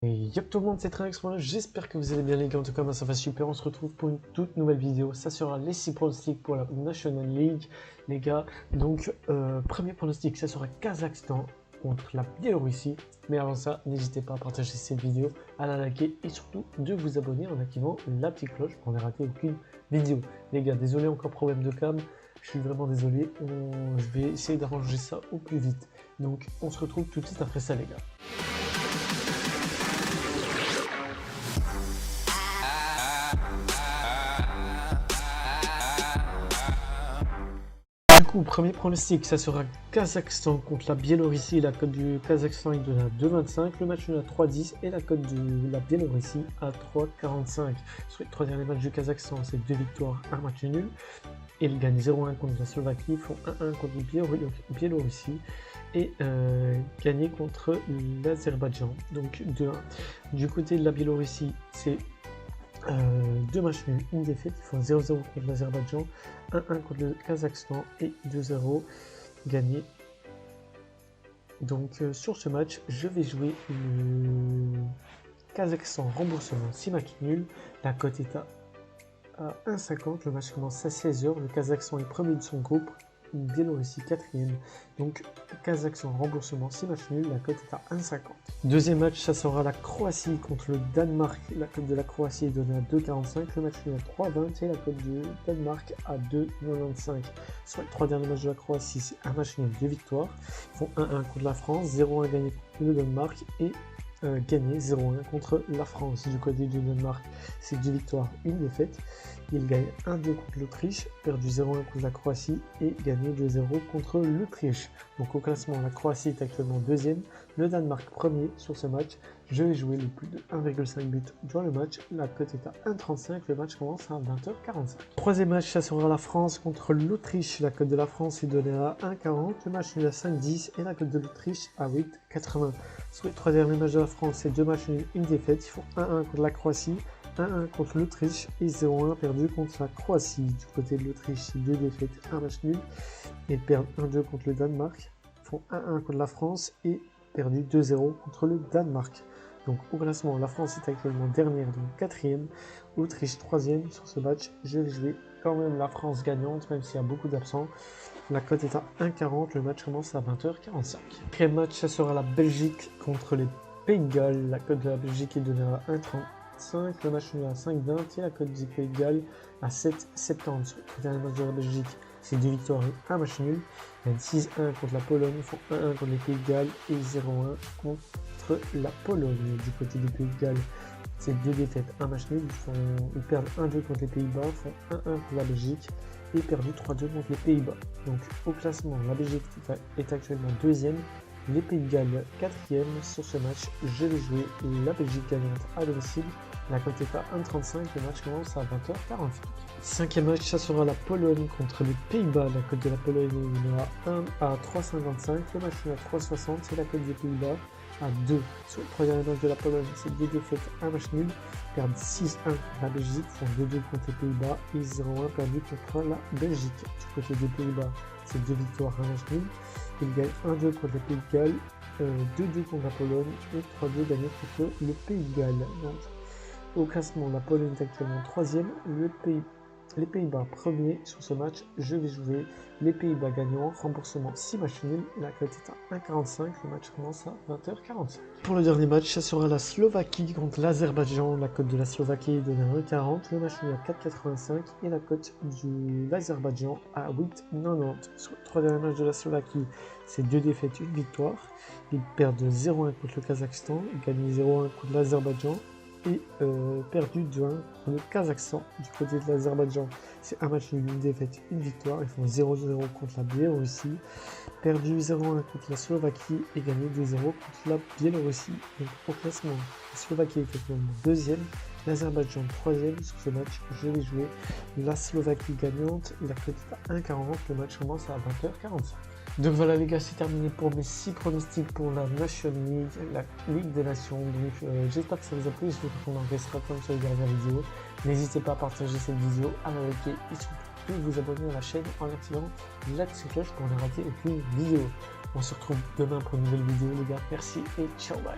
Et yop tout le monde, c'est Tranex, j'espère que vous allez bien les gars, en tout cas moi ça va super, on se retrouve pour une toute nouvelle vidéo, ça sera les 6 pronostics pour la National League les gars, donc premier pronostic ça sera Kazakhstan contre la Biélorussie, mais avant ça n'hésitez pas à partager cette vidéo, à la liker et surtout de vous abonner en activant la petite cloche pour ne rater aucune vidéo. Les gars, désolé encore problème de cam, je suis vraiment désolé, je vais essayer d'arranger ça au plus vite, donc on se retrouve tout de suite après ça les gars. Du coup, premier pronostic, ça sera Kazakhstan contre la Biélorussie. La cote du Kazakhstan est donnée à 2,25. Le match est à 3,10 et la cote de la Biélorussie à 3,45. Sur les 3 derniers matchs du Kazakhstan, c'est 2 victoires, 1 match nul. Et ils gagnent 0-1 contre la Slovaquie, font 1-1 contre la Biélorussie et gagner contre l'Azerbaïdjan. Donc 2-1. Du côté de la Biélorussie, c'est 2 matchs nuls, une défaite, ils font 0-0 contre l'Azerbaïdjan, 1-1 contre le Kazakhstan et 2-0 gagné. Donc sur ce match, je vais jouer le Kazakhstan remboursement 6 matchs nuls, la cote est à 1,50, le match commence à 16 h, le Kazakhstan est premier de son groupe, Biélorussie 4ème, donc Kazakhstan remboursement 6 matchs nuls, la cote est à 1,50. Deuxième match, ça sera la Croatie contre le Danemark, la cote de la Croatie est donnée à 2,45, le match nul à 3,20 et la cote du Danemark à 2,95. Sur les 3 derniers matchs de la Croatie, c'est un match nul, 2 victoires, ils font 1-1 contre la France, 0-1 gagné contre le Danemark et gagné 0-1 contre la France. Du côté du Danemark, c'est 2 victoires, une défaite. Il gagne 1-2 contre l'Autriche, perdu 0-1 contre la Croatie et gagné 2-0 contre l'Autriche. Donc au classement, la Croatie est actuellement deuxième, le Danemark premier sur ce match. Je vais jouer le plus de 1,5 but dans le match. La cote est à 1,35, le match commence à 20h45. Troisième match, ça sera la France contre l'Autriche. La cote de la France est donnée à 1,40, le match nul à 5,10 et la cote de l'Autriche à 8,80. Sur les 3 derniers matchs de la France, c'est 2 matchs nuls, une défaite. Ils font 1-1 contre la Croatie, 1-1 contre l'Autriche et 0-1 perdu contre la Croatie. Du côté de l'Autriche, c'est 2 défaites, 1 match nul. Ils perdent 1-2 contre le Danemark. Ils font 1-1 contre la France et perdu 2-0 contre le Danemark. Donc au classement, la France est actuellement dernière, donc 4ème, Autriche 3ème sur ce match. Je vais jouer quand même la France gagnante, même s'il y a beaucoup d'absents. La cote est à 1,40, le match commence à 20h45. Quatrième match, ça sera la Belgique contre les Pays de Galles. La cote de la Belgique est donnée à 1,35, le match est à 5,20 et la cote du Pays de Galles à 7,70. Sur le dernier match de la Belgique, c'est 2 victoires et 1 match nul. Ils gagnent 6-1 contre la Pologne, ils font 1-1 contre les Pays de Galles et 0-1 contre la Pologne. Du côté du Pays de Galles, c'est 2 défaites, 1 match nul. Ils perdent 1-2 contre les Pays-Bas, font 1-1 contre la Belgique et perdu 3-2 contre les Pays-Bas. Donc au classement, la Belgique est actuellement deuxième, les Pays de Galles 4ème. Sur ce match, je vais jouer la Belgique gagnante à domicile. La cote est à 1,35, le match commence à 20h45. Cinquième match, ça sera la Pologne contre les Pays-Bas. La cote de la Pologne est à 3,55, le match est à 3,60 et la cote des Pays-Bas à 2. Sur le 3 derniers matchs de la Pologne, c'est 2 défaites, 1 match nul. Ils perdent 6-1 contre la Belgique, font 2-2 contre les Pays-Bas et 0-1 perdu contre la Belgique. Du côté des Pays-Bas, c'est 2 victoires, 1 match nul. Ils gagnent 1-2 contre les Pays de Galles, 2-2 contre la Pologne et 3-2 gagnés contre le Pays de Galles. Donc, au classement, la Pologne est actuellement 3ème, les Pays-Bas premier. Sur ce match, je vais jouer les Pays-Bas gagnants, remboursement 6 matchs nuls, la cote est à 1,45, le match commence à 20h45. Pour le dernier match, ça sera la Slovaquie contre l'Azerbaïdjan. La cote de la Slovaquie est donnée à 1,40, le match nul à 4,85 et la cote de l'Azerbaïdjan à 8,90. Sur les 3 derniers matchs de la Slovaquie, c'est 2 défaites, 1 victoire. Ils perdent 0-1 contre le Kazakhstan, ils gagnent 0-1 contre l'Azerbaïdjan et perdu 2-1 contre le Kazakhstan. Du côté de l'Azerbaïdjan, c'est un match nul, une défaite, une victoire. Ils font 0-0 contre la Biélorussie, perdu 0-1 contre la Slovaquie et gagné 2-0 contre la Biélorussie. Donc au classement, la Slovaquie est actuellement deuxième, l'Azerbaïdjan 3ème. Sur ce match, je vais jouer la Slovaquie gagnante. La cote est à 1,40, le match commence à 20h45. Donc voilà les gars, c'est terminé pour mes 6 pronostics pour la National League, la Ligue des Nations. Donc j'espère que ça vous a plu, je vous retrouve dans le comme sur les dernières vidéos. N'hésitez pas à partager cette vidéo, à la liker et surtout vous abonner à la chaîne en activant la petite cloche pour ne rater aucune vidéo. On se retrouve demain pour une nouvelle vidéo les gars, merci et ciao bye.